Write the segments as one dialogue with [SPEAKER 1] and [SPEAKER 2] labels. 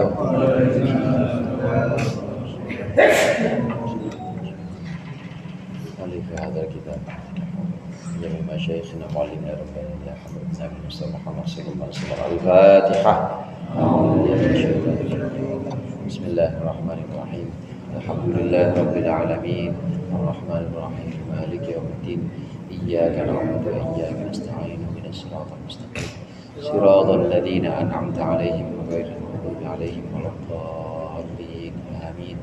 [SPEAKER 1] wabarakatuh. Alif hadal kitab jami masyayikhina muallimina rabbana ya hadratin nabi Muhammad sallallahu alaihi wasallam. Al-Fatihah. Bismillahirrahmanirrahim. Alhamdulillahi rabbil alamin. Arrahmanir rahim. Maliki yaumiddin. Iyyaka na'budu wa iyyaka nasta'in. Ihdinas siratal mustaqim. Siratal ladzina an'amta 'alaihim ghairil maghdubi 'alaihim waladdallin. Amin.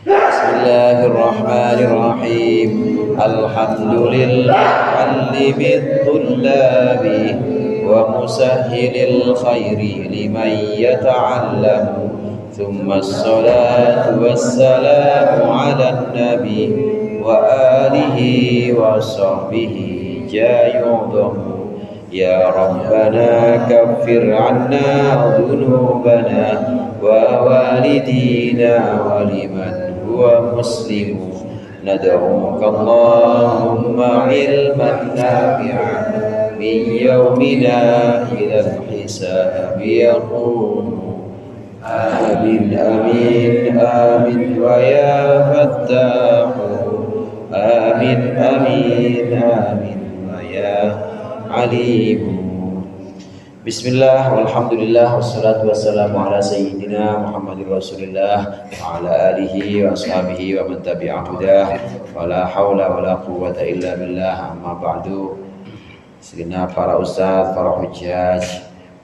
[SPEAKER 1] Bismillahirrahmanirrahim. Alhamdulillah allimit tullabi wa musahhilil khairi liman yata'allamu. Thumma as-salatu was-salamu 'alan nabi wa alihi wa sahbihi jayudamu. Ya Rabbana kaffir 'anna dhunubana wa walidina wa liman huwa muslimu. Nad'uka Allahumma ilman nafi'an min yawmina ilal hisabi yaqumu. Amin amin amin wa ya fattahu. Amin amin amin wa ya alimu. Bismillah, walhamdulillah, wassalatu wassalamu ala sayyidina Muhammadir Rasulillah wa ala alihi wa ashabihi wa man tabi'a hudah. Wa la hawla wa la quwwata illa billah. Amma ba'du. Segenap para ustaz, para hujjaj,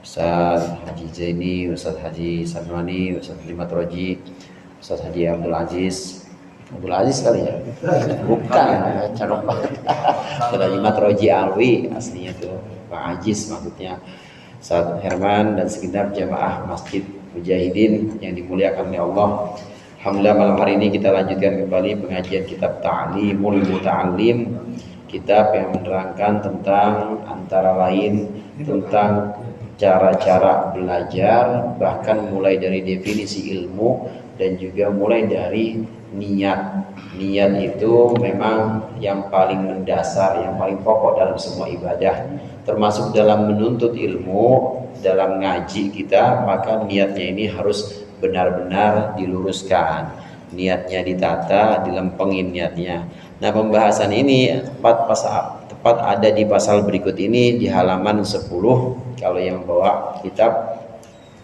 [SPEAKER 1] Ustaz Haji Zaini, Ustaz Haji Sanwani, Ustaz Limat Roji, Ustaz Haji Abdul Aziz kali ya? Bukan, cakep banget. Ustaz Limat Roji Alwi, aslinya tuh Pak Aziz maksudnya. Ustaz Herman dan segenap jamaah Masjid Mujahidin yang dimuliakan oleh Allah. Alhamdulillah malam hari ini kita lanjutkan kembali pengajian kitab Ta'limul Muta'allim, kitab yang menerangkan tentang antara lain tentang cara-cara belajar, bahkan mulai dari definisi ilmu dan juga mulai dari niat. Niat itu memang yang paling mendasar, yang paling pokok dalam semua ibadah, termasuk dalam menuntut ilmu, dalam ngaji kita, maka niatnya ini harus benar-benar diluruskan, niatnya ditata, dilempengin niatnya. Nah, pembahasan ini tepat ada di pasal berikut ini di halaman 10. Kalau yang bawa kitab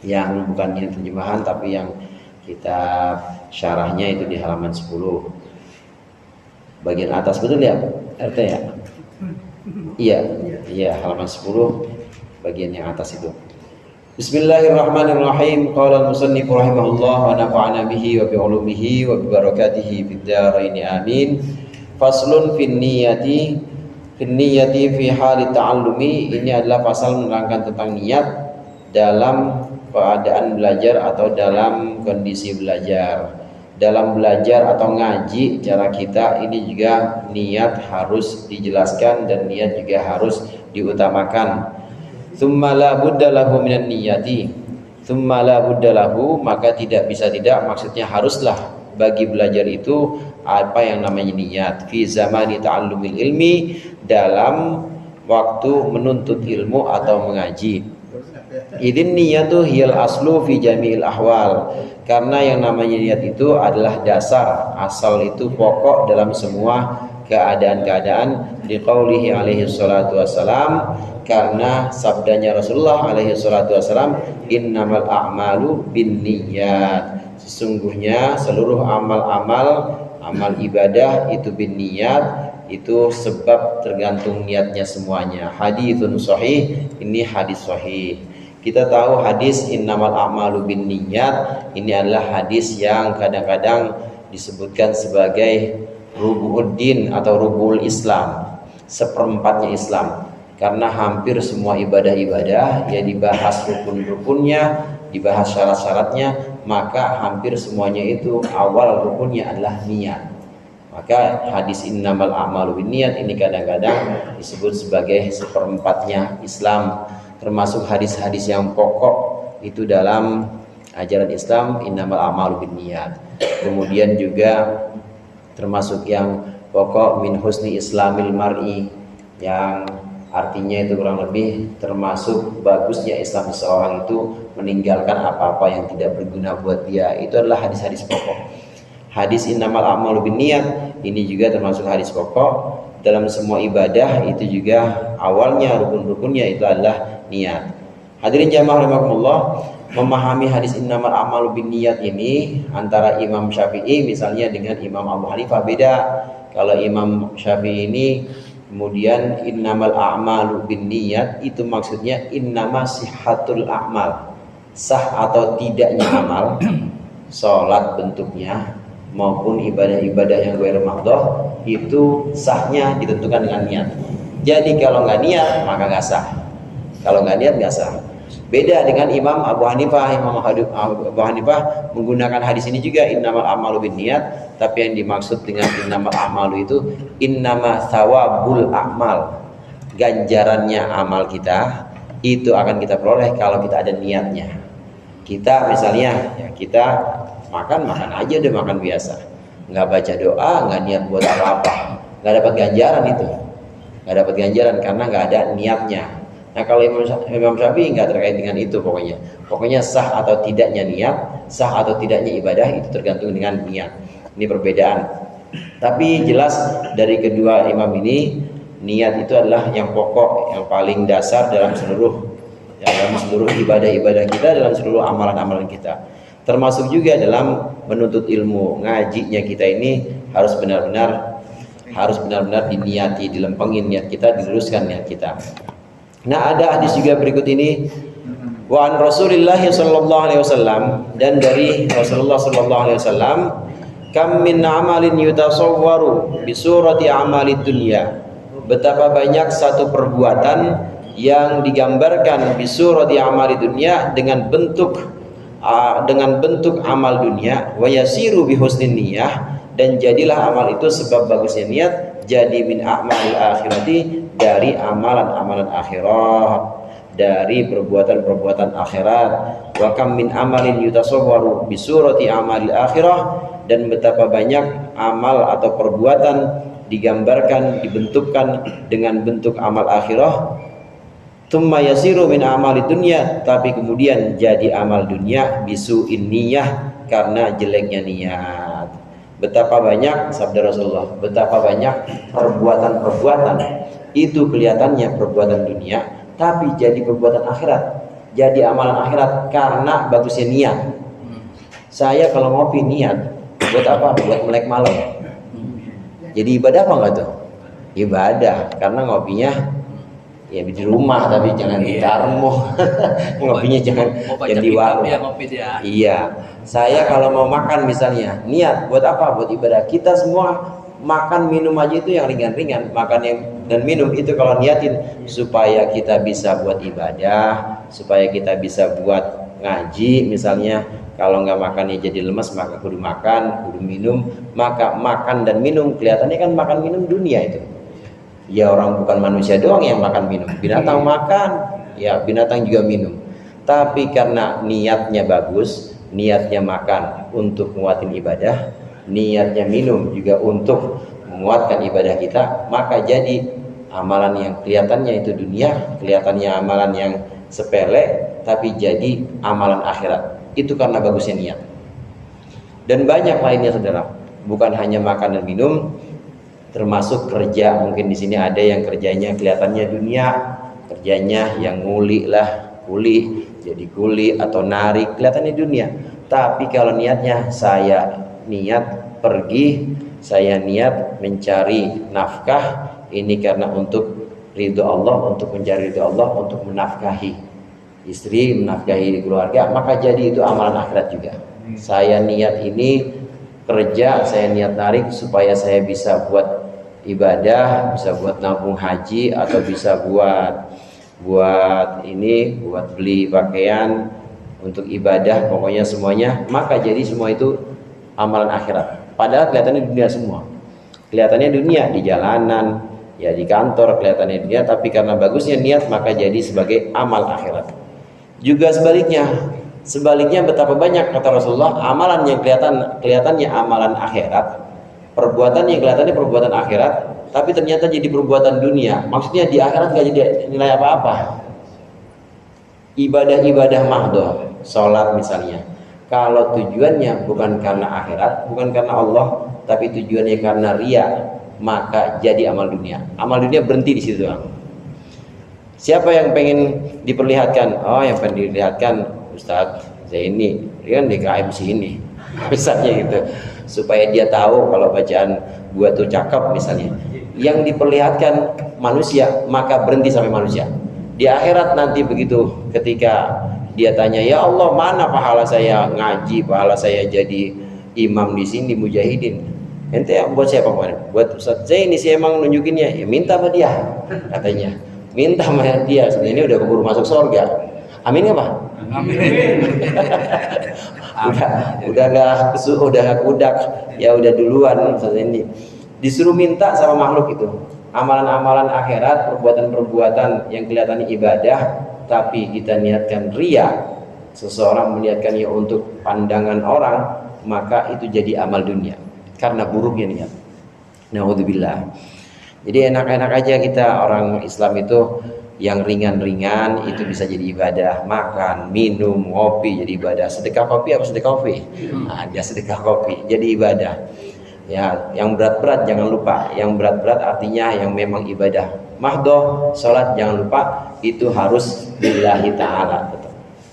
[SPEAKER 1] yang bukan ini terjemahan tapi yang kitab syarahnya itu di halaman 10 bagian atas, betul ya RT ya? Iya halaman 10 bagian yang atas itu. Bismillahirrahmanirrahim. Qala al-musannif rahimahullah wa nafa'ana bihi wa bi ulumihi wa bi barakatihi fid dharain amin. Faslun fin niyati fi hali ta'allumi. Ini adalah pasal menerangkan tentang niat dalam keadaan belajar atau dalam kondisi belajar. Dalam belajar atau ngaji cara kita ini juga niat harus dijelaskan dan niat juga harus diutamakan. Tsumma la budda lahu minan niyati. Tsumma la budda lahu, maka tidak bisa tidak, maksudnya haruslah bagi belajar itu apa yang namanya niat. Fi zamani ta'allumil ilmi, dalam waktu menuntut ilmu atau mengaji. Idin niyatu hiyal aslu fi jami'il ahwal, karena yang namanya niat itu adalah dasar, asal itu pokok dalam semua keadaan-keadaan. Liqaulihi alaihi salatu wassalam, karena sabdanya Rasulullah alaihi salatu wassalam, innamal a'malu binniyat, sesungguhnya seluruh amal ibadah itu binniyat, itu sebab tergantung niatnya semuanya. Haditsun sahih, ini hadis sahih. Kita tahu hadis innamal a'malu binniyat ini adalah hadis yang kadang-kadang disebutkan sebagai rubu'uddin atau rubul Islam, seperempatnya Islam, karena hampir semua ibadah-ibadah ya dibahas rukun-rukunnya, dibahas syarat-syaratnya, maka hampir semuanya itu awal rukunnya adalah niat. Maka hadis innamal a'malu binniyat ini kadang-kadang disebut sebagai seperempatnya Islam, termasuk hadis-hadis yang pokok itu dalam ajaran Islam, innamal a'malu binniyat. Kemudian juga termasuk yang pokok min husni islamil mar'i, yang Artinya itu kurang lebih termasuk bagusnya Islam seseorang itu meninggalkan apa-apa yang tidak berguna buat dia. Itu adalah hadis-hadis pokok. Hadis innamal a'malu binniyat ini juga termasuk hadis pokok. Dalam semua ibadah itu juga awalnya rukun-rukunnya itu adalah niat. Hadirin jamaah rahimakumullah, memahami hadis innamal a'malu binniyat ini antara Imam Syafi'i misalnya dengan Imam Abu Hanifah beda. Kalau Imam Syafi'i ini kemudian innamal a'malu binniyat itu maksudnya innama sihhatul a'mal, sah atau tidaknya amal, salat bentuknya maupun ibadah-ibadah yang ghair mardhah itu sahnya ditentukan dengan niat. Jadi kalau nggak niat maka nggak sah. Kalau nggak niat nggak sah. Beda dengan Imam Abu Hanifah. Imam Abu Hanifah menggunakan hadis ini juga innamal a'malu binniyat, tapi yang dimaksud dengan innamal a'malu itu innama thawabul a'mal, ganjarannya amal kita itu akan kita peroleh kalau kita ada niatnya. Kita misalnya ya kita makan aja deh, makan biasa, nggak baca doa, nggak niat buat apa-apa, nggak dapat ganjaran itu, nggak dapat ganjaran karena nggak ada niatnya. Nah kalau Imam Syafi'i nggak terkait dengan itu, pokoknya sah atau tidaknya niat, sah atau tidaknya ibadah itu tergantung dengan niat. Ini perbedaan. Tapi jelas dari kedua imam ini niat itu adalah yang pokok, yang paling dasar dalam seluruh ibadah-ibadah kita, dalam seluruh amalan-amalan kita. Termasuk juga dalam menuntut ilmu, ngajinya kita ini harus benar-benar diniati, dilempengin niat kita, diluruskan niat kita. Nah, ada hadis juga berikut ini, wa an Rasulillah sallallahu alaihi wasallam, dan dari Rasulullah sallallahu alaihi wasallam, kam min amalin yutasawwaru bi surati amalid dunya. Betapa banyak satu perbuatan yang digambarkan bi surati amalid dunya dengan bentuk amal dunia, wa yasiru bi husnin niyah, dan jadilah amal itu sebab bagusnya niat, jadi min a'malil akhirati, dari amalan-amalan akhirat, dari perbuatan-perbuatan akhirat. Wa kam min amalin yutasawwaru bi surati amalil akhirah, dan betapa banyak amal atau perbuatan digambarkan, dibentukkan dengan bentuk amal akhirah. Tsumma yasiru min amali dunya, tapi kemudian jadi amal dunia bisu'in niyah, karena jeleknya niat. Betapa banyak, sabda Rasulullah, betapa banyak perbuatan-perbuatan itu kelihatannya perbuatan dunia, tapi jadi perbuatan akhirat, jadi amalan akhirat karena bagusnya niat. Saya kalau ngopi niat buat apa? Buat melek malam. Jadi ibadah apa enggak tuh? Ibadah, karena ngopinya ya di rumah, tapi jangan di Darmo. Ngopinya jangan di warung. Iya. Saya kalau mau makan misalnya, niat buat apa? Buat ibadah. Kita semua makan minum aja itu yang ringan-ringan. Makan yang dan minum itu kalau niatin supaya kita bisa buat ibadah, supaya kita bisa buat ngaji misalnya. Kalau nggak makannya jadi lemes, maka kudu makan, kudu minum. Maka makan dan minum kelihatannya kan makan minum dunia itu. Ya orang bukan manusia doang yang makan minum, binatang makan, ya binatang juga minum. Tapi karena niatnya bagus, niatnya makan untuk menguatkan ibadah, niatnya minum juga untuk menguatkan ibadah kita, maka jadi amalan yang kelihatannya itu dunia, kelihatannya amalan yang sepele, tapi jadi amalan akhirat. Itu karena bagusnya niat. Dan banyak lainnya saudara, bukan hanya makan dan minum, termasuk kerja. Mungkin di sini ada yang kerjanya kelihatannya dunia, kerjanya yang nguli lah, kuli, jadi kuli atau narik, kelihatannya dunia. Tapi kalau niatnya saya niat pergi, saya niat mencari nafkah, ini karena untuk ridho Allah, untuk mencari ridho Allah, untuk menafkahi istri, menafkahi keluarga, maka jadi itu amalan akhirat juga. Saya niat ini kerja, saya niat narik supaya saya bisa buat ibadah, bisa buat nabung haji, atau bisa buat beli pakaian untuk ibadah, pokoknya semuanya, maka jadi semua itu amalan akhirat. Padahal kelihatannya dunia semua, kelihatannya dunia di jalanan, ya di kantor kelihatannya dunia, tapi karena bagusnya niat maka jadi sebagai amal akhirat. Juga sebaliknya betapa banyak kata Rasulullah amalan yang kelihatannya amalan akhirat, perbuatan yang kelihatannya perbuatan akhirat, tapi ternyata jadi perbuatan dunia, maksudnya di akhirat gak jadi nilai apa-apa. Ibadah-ibadah mahdoh, sholat misalnya, kalau tujuannya bukan karena akhirat, bukan karena Allah, tapi tujuannya karena ria, maka jadi amal dunia. Amal dunia berhenti di situ doang. Siapa yang pengen diperlihatkan? Oh, yang pengen diperlihatkan Ustadz Zaini, dia kan DKM sini, misalnya gitu, supaya dia tahu kalau bacaan gua tuh cakep misalnya. Yang diperlihatkan manusia, maka berhenti sampai manusia. Di akhirat nanti begitu, ketika dia tanya, ya Allah, mana pahala saya ngaji, pahala saya jadi imam di sini mujahidin? Ente buat siapa kemarin? Buat Ustadz Zaini sih emang nunjukinnya. Ya minta sama dia, katanya. Minta sama dia, sebenarnya ini udah keburu masuk surga. Amin apa? Amin. udah gak kudak, ya udah duluan Ustadz ini. Disuruh minta sama makhluk itu. Amalan-amalan akhirat, perbuatan-perbuatan yang kelihatannya ibadah, tapi kita niatkan ria, seseorang meniatkannya untuk pandangan orang, maka itu jadi amal dunia karena buruknya niat. Naudzubillah. Jadi enak-enak aja kita orang Islam itu yang ringan-ringan itu bisa jadi ibadah, makan, minum, ngopi jadi ibadah. Sedekah kopi apa sedekah kopi? Ada sedekah kopi jadi ibadah. Ya, yang berat-berat jangan lupa. Yang berat-berat artinya yang memang ibadah mahdoh, sholat jangan lupa itu harus lillahi ta'ala.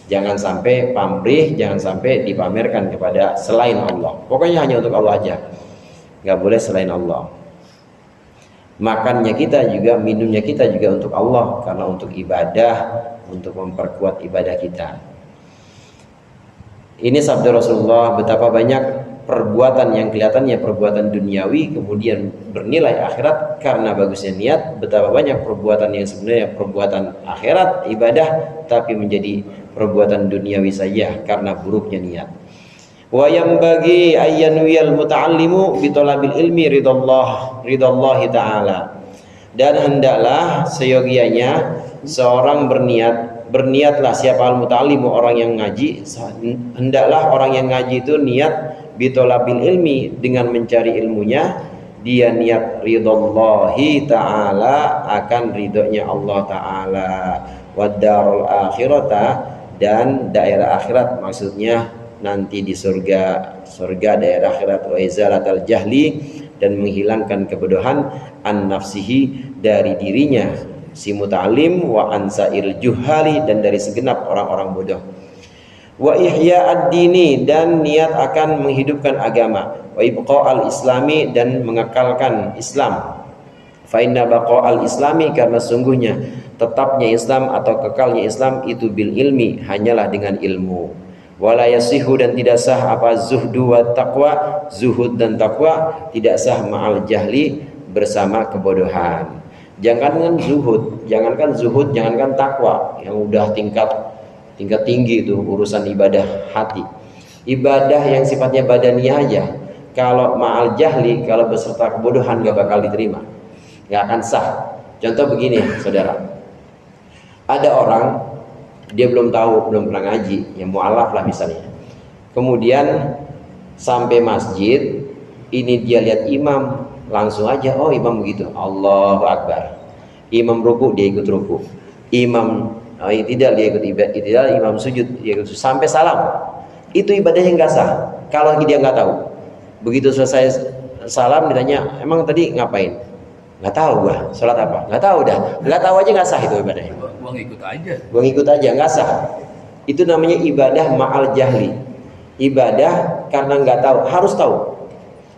[SPEAKER 1] Jangan sampai pamrih, jangan sampai dipamerkan kepada selain Allah. Pokoknya hanya untuk Allah aja, nggak boleh selain Allah. Makannya kita juga, minumnya kita juga untuk Allah, karena untuk ibadah, untuk memperkuat ibadah kita. Ini sabda Rasulullah, betapa banyak perbuatan yang kelihatannya perbuatan duniawi kemudian bernilai akhirat karena bagusnya niat, betapa banyak perbuatan yang sebenarnya perbuatan akhirat ibadah tapi menjadi perbuatan duniawi saja karena buruknya niat. Wa yanbaghi ayyanwiyal muta'allimu bi talabil ilmi ridallahi ta'ala. Dan hendaklah seyogianya seorang berniatlah siapa al-muta'allimu orang yang ngaji, hendaklah orang yang ngaji itu niat bitolabil ilmi dengan mencari ilmunya, dia niat ridallahi ta'ala akan ridhonya Allah ta'ala, wadarul akhirata dan daerah akhirat, maksudnya nanti di surga daerah akhirat, wa izalatal jahli dan menghilangkan kebodohan an nafsihi dari dirinya si muta'alim, wa ansail juhali dan dari segenap orang-orang bodoh, wa ihya ad-dini dan niat akan menghidupkan agama, wa ibqa'al islami dan mengekalkan Islam, fa inna baqa'al islami karena sungguhnya tetapnya Islam atau kekalnya Islam itu bil ilmi hanyalah dengan ilmu, wala yasihu dan tidak sah apa zuhdu wa taqwa, zuhud dan taqwa tidak sah ma'al jahli bersama kebodohan. Jangankan zuhud, jangankan takwa yang udah tingkat tinggi itu urusan ibadah hati. Ibadah yang sifatnya badaniyah aja, kalau ma'al jahli, kalau beserta kebodohan gak bakal diterima, gak akan sah. Contoh begini saudara, ada orang dia belum pernah ngaji, yang mu'alaf lah misalnya, kemudian sampai masjid, ini dia lihat imam, langsung aja oh imam begitu, Allahu Akbar, imam ruku dia ikut ruku, imam tidak dia ikut ibadah, imam sujud dia ikut sujud, sampai salam. Itu ibadahnya nggak sah kalau dia nggak tahu. Begitu selesai salam ditanya emang tadi ngapain, nggak tahu gua sholat apa, nggak tahu dah, nggak tahu aja nggak sah itu ibadahnya. Gua ngikut aja nggak sah. Itu namanya ibadah ma'al jahli, ibadah karena nggak tahu. Harus tahu.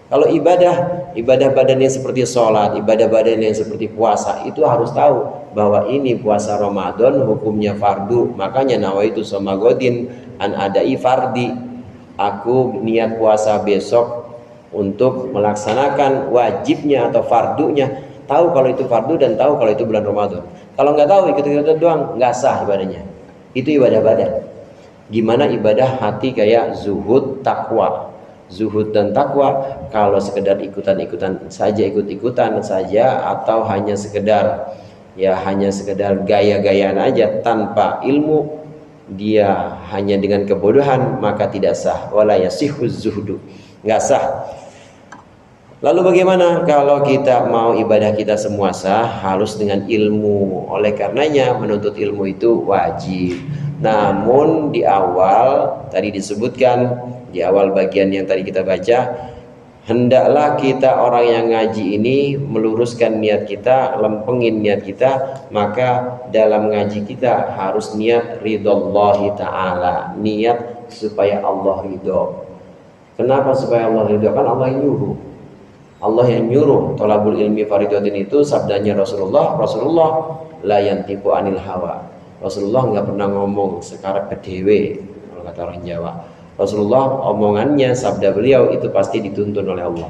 [SPEAKER 1] Kalau ibadah badannya seperti sholat, ibadah badannya seperti puasa, itu harus tahu bahwa ini puasa Ramadan hukumnya fardu. Makanya nawaitu somagodin an adai fardi, aku niat puasa besok untuk melaksanakan wajibnya atau fardunya. Tahu kalau itu fardu dan tahu kalau itu bulan Ramadan. Kalau nggak tahu ikut-ikutan doang, nggak sah ibadahnya. Itu ibadah badan. Gimana ibadah hati kayak zuhud, takwa. Zuhud dan takwa kalau sekedar ikut-ikutan saja atau hanya sekedar gaya-gayaan aja tanpa ilmu, dia hanya dengan kebodohan, maka tidak sah. Wala yasihuz zuhdu, nggak sah. Lalu bagaimana kalau kita mau ibadah kita semua sah? Harus dengan ilmu. Oleh karenanya menuntut ilmu itu wajib. Namun di awal tadi disebutkan, di awal bagian yang tadi kita baca, hendaklah kita orang yang ngaji ini meluruskan niat kita, lempengin niat kita. Maka dalam ngaji kita harus niat ridhallahi ta'ala, niat supaya Allah ridho. Kenapa supaya Allah ridho? Kan Allah yang nyuruh. Allah yang nyuruh thalabul ilmi faridatin itu sabdanya Rasulullah. Rasulullah la yantiqu anil hawa. Rasulullah nggak pernah ngomong sekarang kedewe, kalau kata orang Jawa. Rasulullah omongannya, sabda beliau itu pasti dituntun oleh Allah.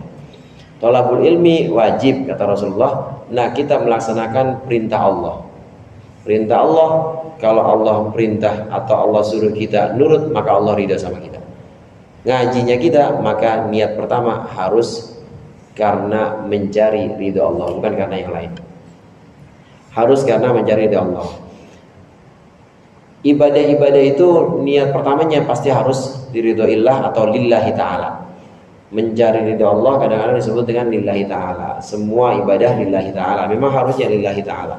[SPEAKER 1] Thalabul ilmi wajib kata Rasulullah. Nah, kita melaksanakan perintah Allah. Perintah Allah, kalau Allah perintah atau Allah suruh kita nurut, maka Allah ridha sama kita. Ngajinya kita, maka niat pertama harus karena mencari ridha Allah, bukan karena yang lain. Harus karena mencari ridha Allah. Ibadah-ibadah itu niat pertamanya pasti harus diridhoillah atau lillahi ta'ala. Mencari ridha Allah kadang-kadang disebut dengan lillahi ta'ala. Semua ibadah lillahi ta'ala, memang harusnya lillahi ta'ala.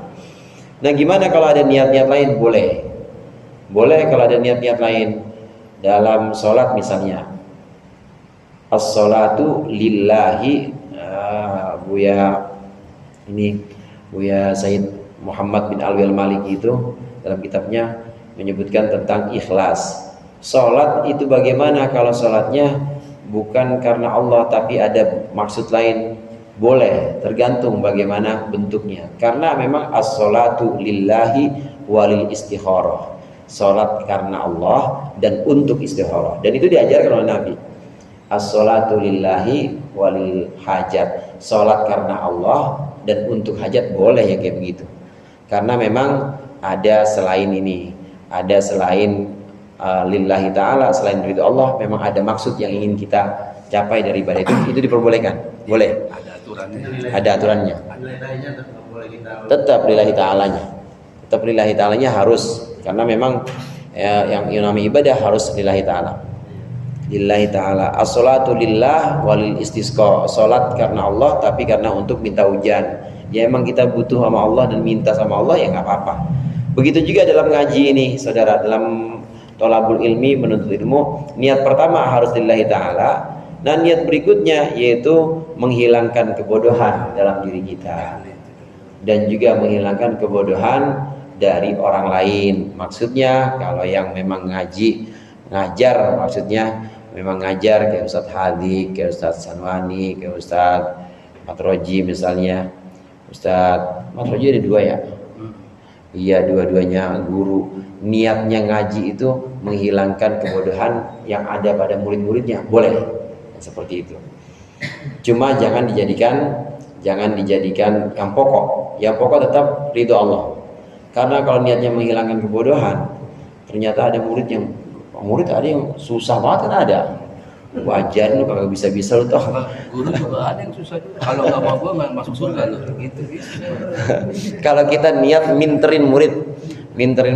[SPEAKER 1] Nah, gimana kalau ada niat-niat lain? Boleh kalau ada niat-niat lain. Dalam sholat misalnya, as-sholatu lillahi. Buya Said Muhammad bin Alwi al-Maliki itu dalam kitabnya menyebutkan tentang ikhlas. Salat itu bagaimana kalau salatnya bukan karena Allah tapi ada maksud lain? Boleh, tergantung bagaimana bentuknya. Karena memang as-sholatu lillahi walil istikharah. Salat karena Allah dan untuk istikharah. Dan itu diajarkan oleh Nabi. As-sholatu lillahi walil hajat. Salat karena Allah dan untuk hajat, boleh ya kayak begitu. Karena memang ada selain ini, ada selain lillahi ta'ala, selain ridho Allah, memang ada maksud yang ingin kita capai dari ibadah itu diperbolehkan. Boleh. Ada aturannya. Tetap lillahi ta'alanya. Tetap lillahi ta'alanya harus, karena memang yang namanya ibadah harus lillahi ta'ala. Lillahi ta'ala. As-sholatu lillah walil istisqa. Salat karena Allah tapi karena untuk minta hujan. Ya emang kita butuh sama Allah dan minta sama Allah, ya nggak apa-apa. Begitu juga dalam ngaji ini, saudara, dalam thalabul ilmi, menuntut ilmu, niat pertama harus lillahi ta'ala. Nah, niat berikutnya yaitu menghilangkan kebodohan dalam diri kita dan juga menghilangkan kebodohan dari orang lain. Maksudnya kalau yang memang ngajar, maksudnya memang ngajar kayak Ustadz Hadik, kayak Ustadz Sanwani, kayak Ustadz Matroji misalnya. Ustadz Matroji ada 2 ya? Iya, dua-duanya guru. Niatnya ngaji itu menghilangkan kebodohan yang ada pada murid-muridnya, boleh seperti itu. Cuma jangan dijadikan yang pokok. Yang pokok tetap ridho Allah. Karena kalau niatnya menghilangkan kebodohan, ternyata ada murid ada yang susah banget, kan ada. Wajar lu kagak bisa lu toh.
[SPEAKER 2] Guru juga ada yang susah juga. Kalau nggak mau gua nggak masuk surga lu. Gitu.
[SPEAKER 1] Kalau kita niat minterin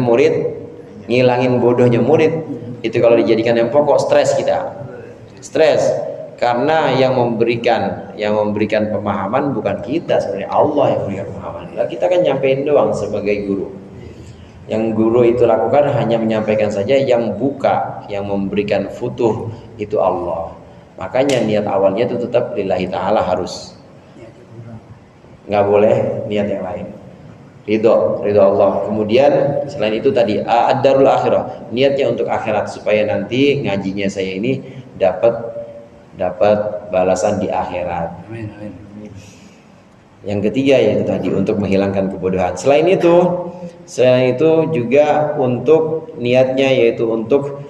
[SPEAKER 1] murid, ngilangin bodohnya murid, itu kalau dijadikan yang pokok, stres kita. Stres karena yang memberikan pemahaman bukan kita, sebenarnya Allah yang memberikan pemahaman. Lah kita kan nyampein doang sebagai guru. Yang guru itu lakukan hanya menyampaikan saja, yang memberikan futuh itu Allah. Makanya niat awalnya itu tetap lillahi ta'ala harus. Nggak boleh niat yang lain. Ridho Allah. Kemudian selain itu tadi ad-darul akhirah, niatnya untuk akhirat supaya nanti ngajinya saya ini dapat balasan di akhirat.
[SPEAKER 2] Amin.
[SPEAKER 1] Yang ketiga yaitu tadi untuk menghilangkan kebodohan. Selain itu juga untuk niatnya yaitu untuk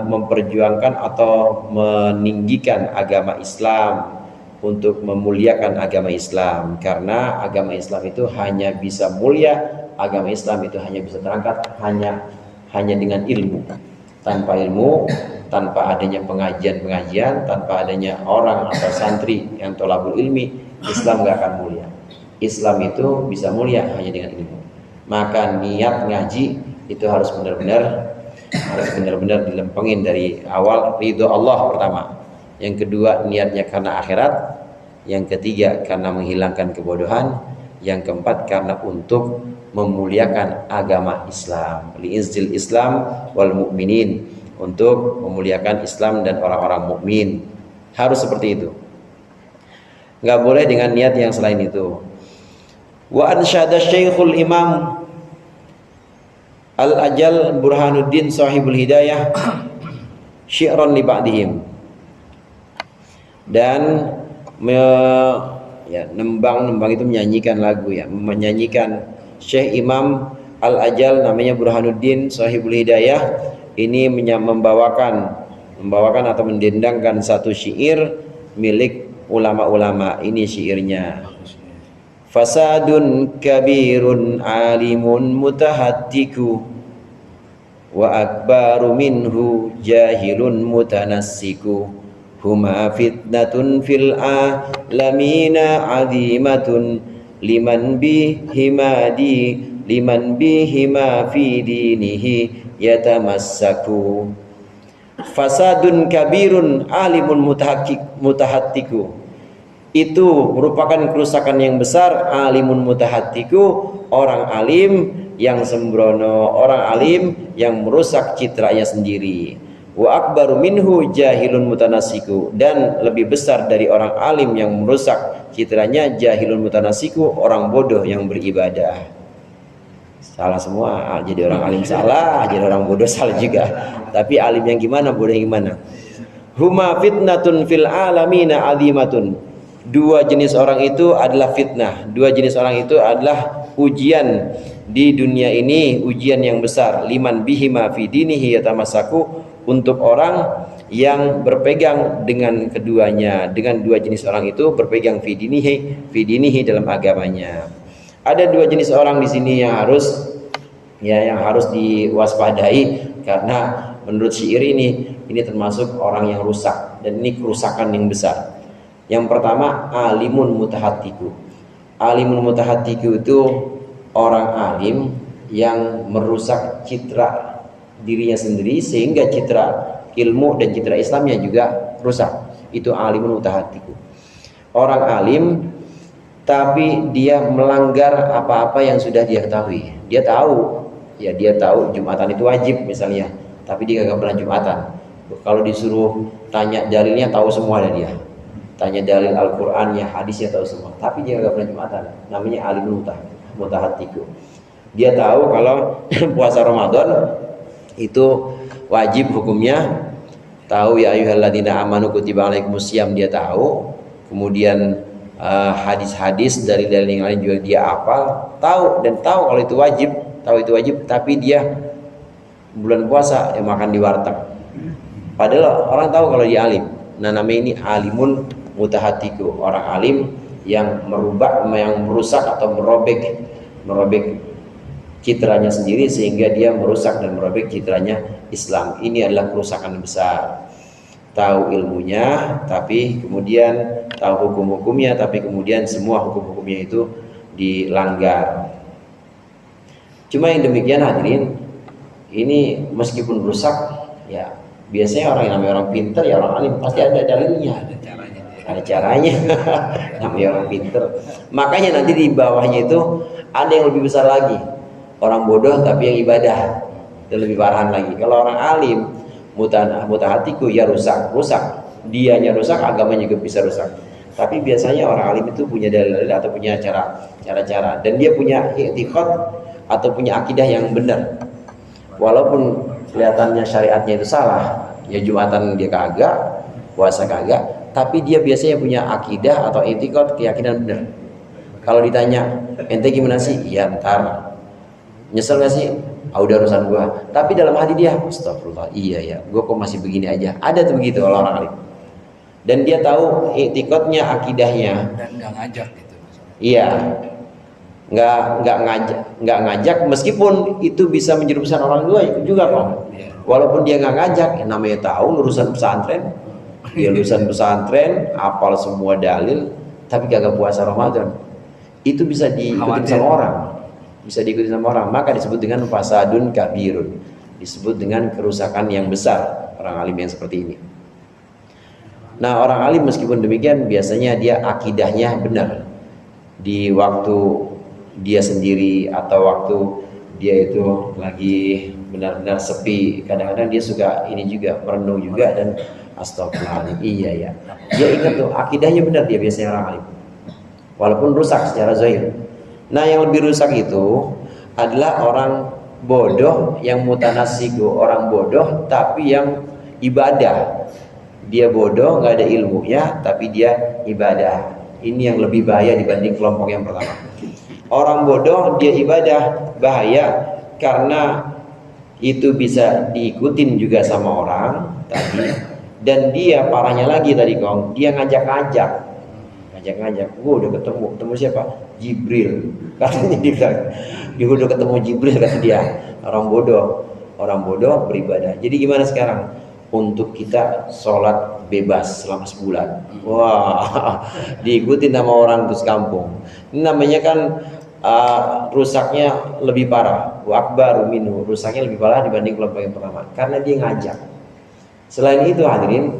[SPEAKER 1] memperjuangkan atau meninggikan agama Islam, untuk memuliakan agama Islam. Karena agama Islam itu hanya bisa mulia, agama Islam itu hanya bisa terangkat hanya dengan ilmu. Tanpa ilmu, tanpa adanya pengajian, tanpa adanya orang atau santri yang thalabul ilmi, Islam gak akan mulia. Islam itu bisa mulia hanya dengan ilmu. Maka niat ngaji itu harus benar-benar dilempengin dari awal, ridho Allah pertama. Yang kedua niatnya karena akhirat. Yang ketiga karena menghilangkan kebodohan. Yang keempat karena untuk memuliakan agama Islam. Li'izzil Islam wal mu'minin, untuk memuliakan Islam dan orang-orang mukmin. Harus seperti itu. Nggak boleh dengan niat yang selain itu. Wa ansyada Syekhul Imam Al-Ajal Burhanuddin Sahibul Hidayah syi'ran li ba'dihim. Dan nembang itu menyanyikan lagu ya, menyanyikan Syekh Imam Al-Ajal namanya Burhanuddin Sahibul Hidayah ini membawakan atau mendendangkan satu syair milik ulama-ulama. Ini syairnya. Fasadun kabirun alimun mutahattiku wa akbaru minhu jahilun mutanassiku huma fitnatun fil alamina azimatun liman bihima fi dinihi yatamassaku. Fasadun kabirun alimun mutahattiku, itu merupakan kerusakan yang besar. Alimun mutahattiku, orang alim yang sembrono, orang alim yang merusak citranya sendiri. Wa akbaru minhu jahilun mutanasiku, dan lebih besar dari orang alim yang merusak citranya jahilun mutanasiku, orang bodoh yang beribadah. Salah semua, jadi orang alim salah, jadi orang bodoh salah juga. Tapi alim yang gimana, bodoh yang gimana? Huma fitnatun fil alamina azimatun. Dua jenis orang itu adalah fitnah. Dua jenis orang itu adalah ujian di dunia ini, ujian yang besar. Liman bihima fi dinihi yatamassaku, untuk orang yang berpegang dengan keduanya, dengan dua jenis orang itu berpegang fi dinihi dalam agamanya. Ada dua jenis orang di sini yang harus diwaspadai, karena menurut syair ini termasuk orang yang rusak, dan ini kerusakan yang besar. Yang pertama, alimun mutahattiku. Alimun mutahattiku itu orang alim yang merusak citra dirinya sendiri, sehingga citra ilmu dan citra Islamnya juga rusak. Itu alimun mutahattiku. Orang alim tapi dia melanggar apa-apa yang sudah dia ketahui. Dia tahu Jumatan itu wajib misalnya, tapi dia gak pernah Jumatan. Kalau disuruh tanya dalilnya tahu semua dia. Tanya dalil Al-Qur'annya, hadisnya tahu semua, tapi dia gak pernah Jumatan. Namanya alimun mutahattiku. Dia tahu kalau puasa Ramadan itu wajib hukumnya, tahu ya ayyuhalladzina amanu kutiba alaikumusiyam, dia tahu. Kemudian hadis-hadis dari dalil yang lain juga dia hafal, tahu kalau itu wajib, tapi dia bulan puasa makan di warteg. Padahal orang tahu kalau dia alim. Nah, namanya ini alimun mutahattiku, orang alim yang merusak atau merobek citranya sendiri, sehingga dia merusak dan merobek citranya Islam. Ini adalah kerusakan besar. Tahu ilmunya, tapi kemudian tahu hukum-hukumnya, tapi kemudian semua hukum-hukumnya itu dilanggar. Cuma yang demikian hadirin, ini meskipun rusak, ya biasanya orang yang namanya orang pintar, ya orang alim pasti ada dalilnya, ada caranya. Namanya orang pintar. Makanya nanti di bawahnya itu ada yang lebih besar lagi. Orang bodoh tapi yang ibadah, itu lebih parahan lagi. Kalau orang alim mutahattiku, ya rusak, dianya rusak, agamanya juga bisa rusak. Tapi biasanya orang alim itu punya dalil atau punya cara-cara, dan dia punya i'tiqad atau punya akidah yang benar. Walaupun kelihatannya syariatnya itu salah, ya Jumatan dia kagak, puasa kagak, tapi dia biasanya punya akidah atau i'tiqad, keyakinan benar. Kalau ditanya, ente gimana sih? Ya ntar. Nyesel gak sih? Udah urusan gua. Tapi dalam hati dia, astagfirullah, iya ya, gua kok masih begini aja. Ada tuh begitu orang alim. Dan dia tahu i'tiqadnya, akidahnya.
[SPEAKER 2] Dan nggak ngajak gitu.
[SPEAKER 1] Iya. Nggak ngajak, meskipun itu bisa menjerumuskan orang juga kok. Walaupun dia nggak ngajak, namanya tahu lulusan pesantren. Dia lulusan pesantren, hafal semua dalil, tapi kagak puasa Ramadan. Itu bisa diikuti sama orang. Maka disebut dengan fasadun kabirun, disebut dengan kerusakan yang besar orang alim yang seperti ini. Nah, orang alim meskipun demikian biasanya dia akidahnya benar di waktu dia sendiri atau waktu dia itu lagi benar-benar sepi. Kadang-kadang dia suka ini juga, merenung juga dan astagfirullahaladzim. Iya ya. Dia ingat tuh akidahnya benar dia biasanya orang alim. Walaupun rusak secara zahir. Nah, yang lebih rusak itu adalah orang bodoh yang mutanasiku, orang bodoh tapi yang ibadah. Dia bodoh, nggak ada ilmunya, tapi dia ibadah. Ini yang lebih bahaya dibanding kelompok yang pertama. Orang bodoh dia ibadah, bahaya karena itu bisa diikutin juga sama orang tadi. Dan dia parahnya lagi tadi kong, dia ngajak-ngajak, gue udah ketemu siapa? Jibril. Katanya dia udah ketemu Jibril, kata dia. Orang bodoh beribadah. Jadi gimana sekarang? Untuk kita sholat bebas selama sebulan. Wah, diikutin sama orang terus kampung. Ini namanya kan rusaknya lebih parah. Wa akbaru minhu, rusaknya lebih parah dibanding kelompok yang pertama karena dia ngajak. Selain itu hadirin,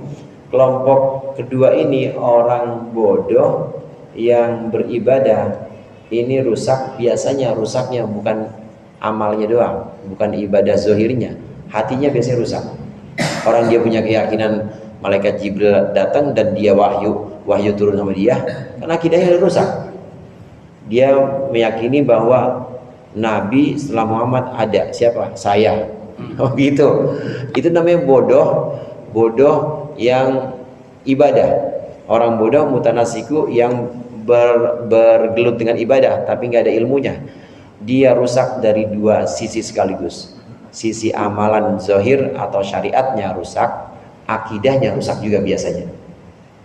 [SPEAKER 1] kelompok kedua ini orang bodoh yang beribadah. Ini rusak, biasanya rusaknya bukan amalnya doang, bukan ibadah zahirnya, hatinya biasanya rusak. Orang dia punya keyakinan malaikat Jibril datang dan dia wahyu turun sama dia, karena akidahnya rusak. Dia meyakini bahwa Nabi setelah Muhammad ada, siapa? Saya. Oh gitu. Itu namanya bodoh yang ibadah. Orang bodoh mutanasiku yang bergelut dengan ibadah tapi nggak ada ilmunya. Dia rusak dari dua sisi sekaligus. Sisi amalan zahir atau syariatnya rusak, akidahnya rusak juga biasanya.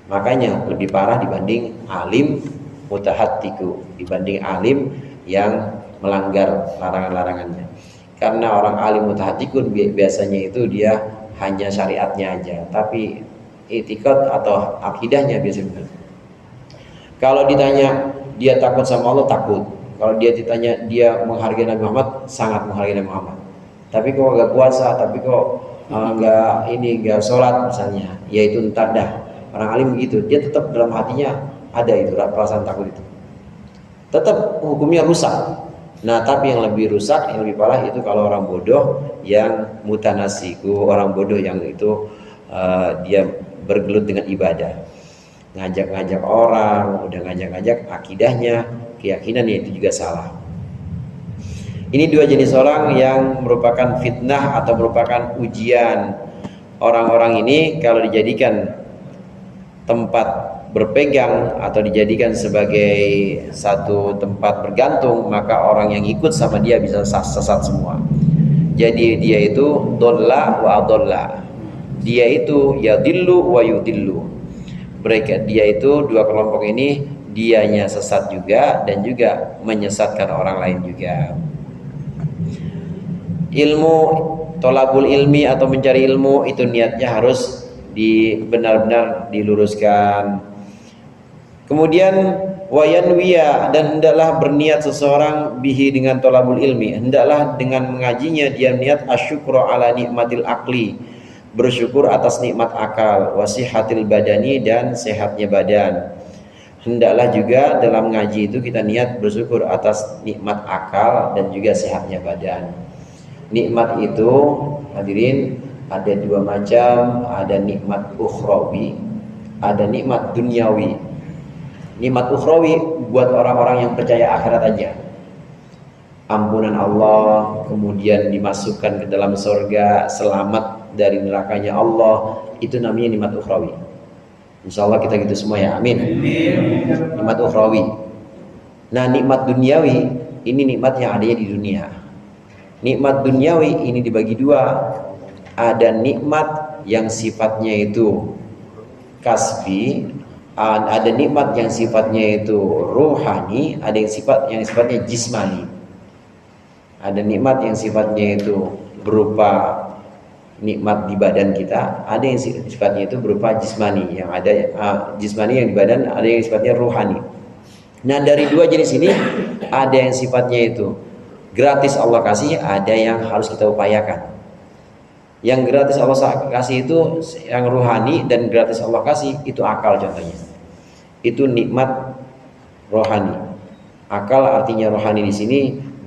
[SPEAKER 1] Makanya lebih parah dibanding alim mutahatiku, dibanding alim yang melanggar larangan-larangannya. Karena orang alim mutahatikun biasanya itu dia hanya syariatnya aja, tapi itikad atau akidahnya biasa benar. Kalau ditanya dia takut sama Allah, takut. Kalau dia ditanya dia menghargai Nabi Muhammad, sangat menghargai Nabi Muhammad. Tapi kok nggak puasa, tapi kok nggak sholat misalnya, yaitu entar dah. Orang alim begitu, dia tetap dalam hatinya ada itu perasaan takut itu. Tetap hukumnya rusak. Nah, tapi yang lebih rusak, yang lebih parah itu kalau orang bodoh yang mutanasiku, orang bodoh yang itu dia bergelut dengan ibadah, ngajak-ngajak orang, udah ngajak-ngajak akidahnya, keyakinannya itu juga salah. Ini dua jenis orang yang merupakan fitnah atau merupakan ujian. Orang-orang ini kalau dijadikan tempat berpegang atau dijadikan sebagai satu tempat bergantung, maka orang yang ikut sama dia bisa sesat semua. Jadi dia itu dolla wa adolla. Dia itu yadillu wa yudillu. Dia itu dua kelompok ini, dianya sesat juga dan juga menyesatkan orang lain juga. Ilmu, tolabul ilmi atau mencari ilmu itu niatnya harus benar-benar diluruskan. Kemudian wayanwiya, dan hendaklah berniat seseorang bihi dengan tolabul ilmi, hendaklah dengan mengajinya dia niat asyukru ala nikmatil akli, bersyukur atas nikmat akal, wasihatil badani, dan sehatnya badan. Hendaklah juga dalam ngaji itu kita niat bersyukur atas nikmat akal dan juga sehatnya badan. Nikmat itu hadirin ada dua macam, ada nikmat ukhrawi, ada nikmat duniawi. Nikmat ukhrawi buat orang-orang yang percaya akhirat aja. Ampunan Allah, kemudian dimasukkan ke dalam surga, selamat dari nerakanya Allah, itu namanya nikmat ukhrawi. Insyaallah kita gitu semua ya, amin. Nikmat ukhrawi. Nah, nikmat duniawi ini nikmat yang adanya di dunia. Nikmat duniawi ini dibagi dua. Ada nikmat yang sifatnya itu kasbi, ada nikmat yang sifatnya itu ruhani, ada yang sifatnya jismani. Ada nikmat yang sifatnya itu berupa nikmat di badan kita, ada yang sifatnya itu berupa jismani, yang ada jismani yang di badan, ada yang sifatnya ruhani. Nah, dari dua jenis ini ada yang sifatnya itu gratis Allah kasih, ada yang harus kita upayakan. Yang gratis Allah kasih itu yang rohani, dan gratis Allah kasih itu akal contohnya. Itu nikmat rohani. Akal artinya rohani di sini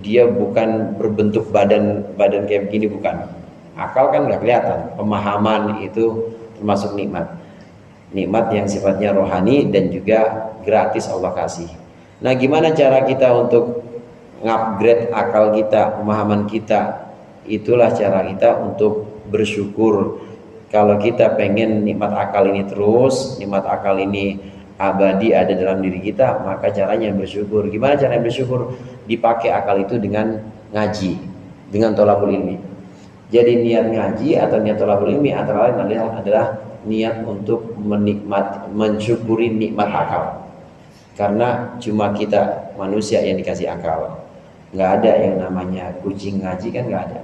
[SPEAKER 1] dia bukan berbentuk badan kayak begini, bukan. Akal kan nggak kelihatan. Pemahaman itu termasuk nikmat. Nikmat yang sifatnya rohani dan juga gratis Allah kasih. Nah, gimana cara kita untuk ngupgrade akal kita, pemahaman kita? Itulah cara kita untuk bersyukur. Kalau kita pengen nikmat akal ini terus, nikmat akal ini abadi ada dalam diri kita, maka caranya bersyukur. Gimana caranya bersyukur? Dipakai akal itu dengan ngaji, dengan thalabul ilmi. Jadi niat ngaji atau niat thalabul ilmi antara lain adalah niat untuk mensyukuri nikmat akal. Karena cuma kita manusia yang dikasih akal. Nggak ada yang namanya kucing ngaji, kan nggak ada.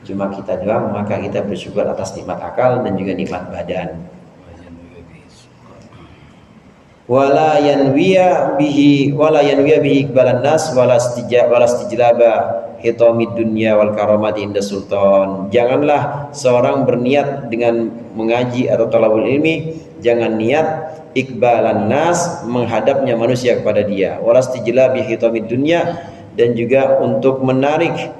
[SPEAKER 1] Cuma kita doang, maka kita bersyukur atas nikmat akal dan juga nikmat badan. Wala yanwiya bihi iqbalan nas wala istijlaba hitamid dunya wal karamati inda sultan. Janganlah seorang berniat dengan mengaji atau thalabul ilmi, jangan niat iqbalan nas, menghadapnya manusia kepada dia, wala istijlabi hitamid dunya, dan juga untuk menarik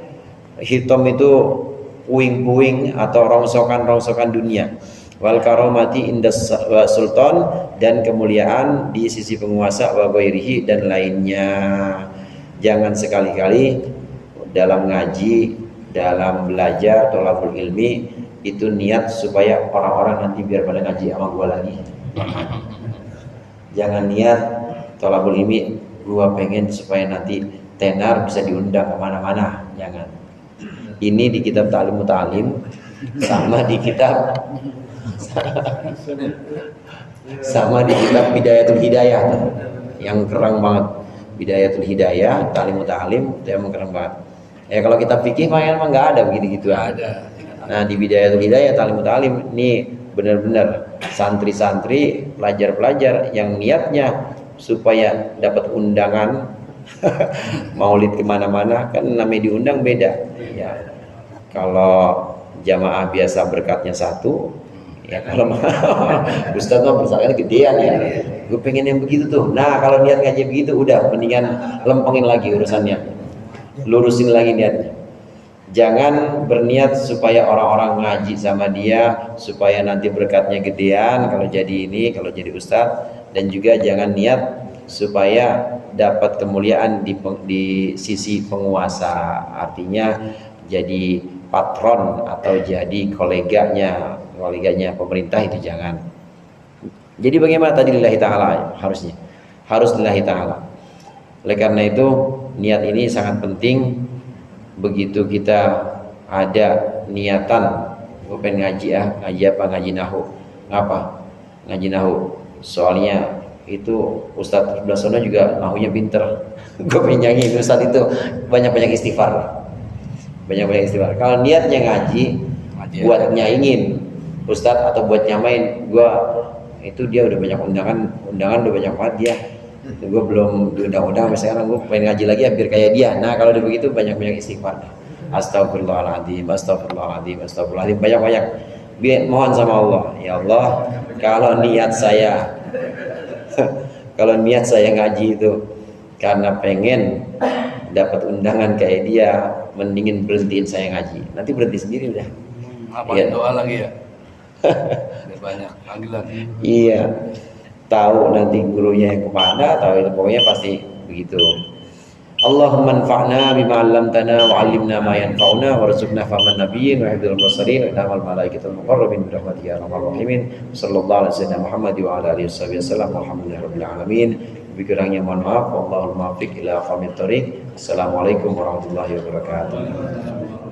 [SPEAKER 1] hitam itu puing-puing atau rongsokan dunia, wal karamati inda sultan, dan kemuliaan di sisi penguasa, wa ghairihi, dan lainnya. Jangan sekali-kali dalam ngaji, dalam belajar thalabul ilmi itu niat supaya orang-orang nanti biar pada ngaji sama gua lagi. Jangan niat thalabul ilmi gua pengen supaya nanti tenar bisa diundang kemana-mana. Jangan. Ini di kitab Ta'lim Muta'alim sama di kitab Bidayatul Hidayah yang keren banget. Bidayatul Hidayah, Ta'lim Muta'alim itu emang keren banget. Ya kalau kita fikih memang nggak ada begitu-gitu. Ada. Nah, di Bidayatul Hidayah, Ta'lim Muta'alim ini benar-benar santri-santri, pelajar-pelajar yang niatnya supaya dapat undangan maulid kemana-mana, kan namanya diundang beda ya. Kalau jamaah biasa berkatnya satu ya, kalau Ustadz mah berkatnya gedean ya, gue pengen yang begitu tuh. Nah, kalau niat ngaji begitu udah mendingan lempengin lagi urusannya, lurusin lagi niatnya. Jangan berniat supaya orang-orang ngaji sama dia supaya nanti berkatnya gedean kalau jadi ini, kalau jadi ustadz. Dan juga jangan niat supaya dapat kemuliaan di sisi penguasa, artinya jadi patron atau jadi koleganya pemerintah, itu jangan. Jadi bagaimana tadi lillahi ta'ala, harus lillahi ta'ala. Oleh karena itu niat ini sangat penting. Begitu kita ada niatan gue pengen ngaji ngaji nahu, ngapa ngaji nahu, soalnya itu Ustadz sebelah sana juga nahunya pinter. Gue pengen nyanyi Ustadz itu banyak-banyak istighfar. Kalau niatnya ngaji buat nyaingin Ustadz atau buat nyamain gue, itu dia udah banyak undangan udah banyak banget dia. Gue belum diundang-undang, misalnya gue pengen ngaji lagi hampir kayak dia. Nah, kalau udah begitu banyak-banyak istighfar. Astagfirullahaladzim, banyak-banyak. Mohon sama Allah, ya Allah, kalau niat saya ngaji itu karena pengen dapat undangan kayak dia, mendingin berhentiin saya ngaji. Nanti berhenti sendiri udah.
[SPEAKER 2] Ngapain doa lagi ya? Banyak panggilan.
[SPEAKER 1] Iya. Tahu nanti gurunya yang kemana, tahu itu pokoknya pasti begitu. Allahumma anfa'na bima 'allamtana wa 'allimna ma yanfa'una warzuqna fahman nabiyyin wa hifdzal mursalin wa ta'amal malaikatul muqarrabin bi rahmatika ya arhamar rahimin. Sallallahu alaihi wasallam Muhammad wa ala alihi wasallam. Alhamdulillahirabbil alamin. Lebih kurangnya mohon maaf. Wallahul muwaffiq ila aqwamit thoriq. Assalamualaikum warahmatullahi wabarakatuh.